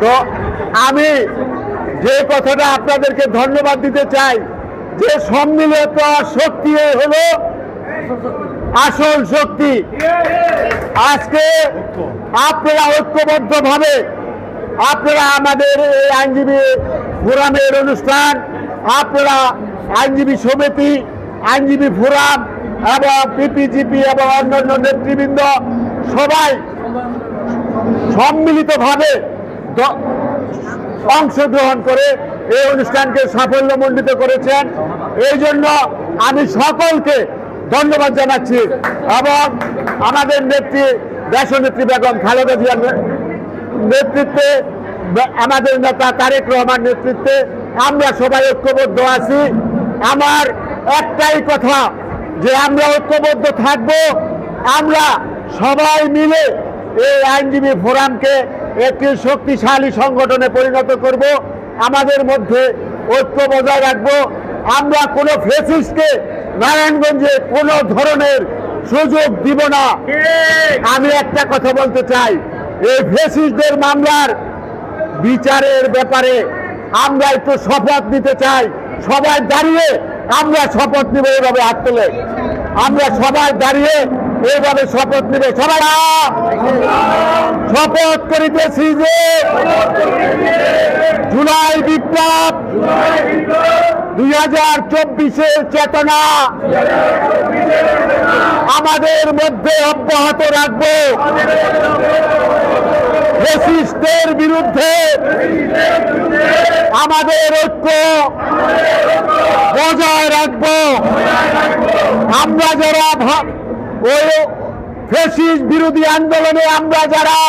তো আমি যে কথাটা আপনাদেরকে ধন্যবাদ দিতে চাই যে সম্মিলিত শক্তি হলো আসল শক্তি। আজকে আপনারা ঐক্যবদ্ধভাবে আপনারা আমাদের এই আইনজীবী ফোরামের অনুষ্ঠান, আপনারা আইনজীবী সমিতি, আইনজীবী ফোরাম এবং পিপিজিপি এবং অন্যান্য নেতৃবৃন্দ সবাই সম্মিলিতভাবে অংশগ্রহণ করে এই অনুষ্ঠানকে সাফল্যমণ্ডিত করেছেন। এই জন্য আমি সকলকে ধন্যবাদ জানাচ্ছি এবং আমাদের নেত্রী দেশনেত্রী বেগম খালেদা জিয়ার নেতৃত্বে, আমাদের নেতা তারেক রহমান নেতৃত্বে আমরা সবাই ঐক্যবদ্ধ আছি। আমার একটাই কথা যে আমরা ঐক্যবদ্ধ থাকব, আমরা সবাই মিলে এই আইনজীবী ফোরামকে একটি শক্তিশালী সংগঠনে পরিণত করব, আমাদের মধ্যে ঐক্য বজায় রাখবো। আমরা কোনো ফেসিস্টকে নারায়ণগঞ্জে কোনো ধরনের সুযোগ দিব না। আমি একটা কথা বলতে চাই, এই ফেসিস্টদের মামলার বিচারের ব্যাপারে আমরা একটু শপথ নিতে চাই। সবাই দাঁড়িয়ে আমরা শপথ নিব, এইভাবে হাত তুলে আমরা সবাই দাঁড়িয়ে এইভাবে শপথ নিবে। সবাই শপথ করিতেছি যে জুলাই বিপ্লব 2024-এর চেতনা আমাদের মধ্যে অব্যাহত রাখবো। ফ্যাসিস্টদের বিরুদ্ধে আমাদের ঐক্য বজায় রাখবো। আমরা যারা ওই ফ্যাসিস্ট বিরোধী আন্দোলনে আমরা যারা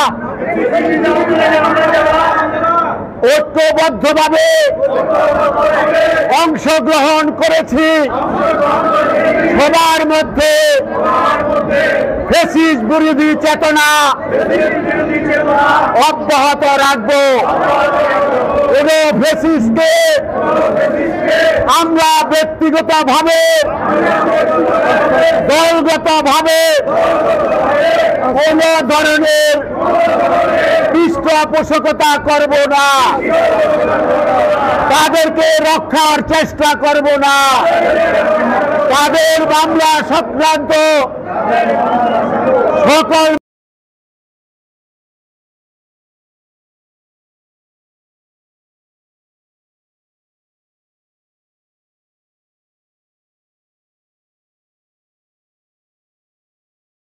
ঐক্যবদ্ধভাবে অংশগ্রহণ করেছি, সবার মধ্যে ফ্যাসিস্ট বিরোধী চেতনা অব্যাহত রাখবো। কোনো ফ্যাসিস্টকে আমরা ব্যক্তিগতভাবে, দলগতভাবে কোন ধরনের পৃষ্ঠপোষকতা করব না, তাদেরকে রক্ষার চেষ্টা করব না। তাদের মামলা সংক্রান্ত সকল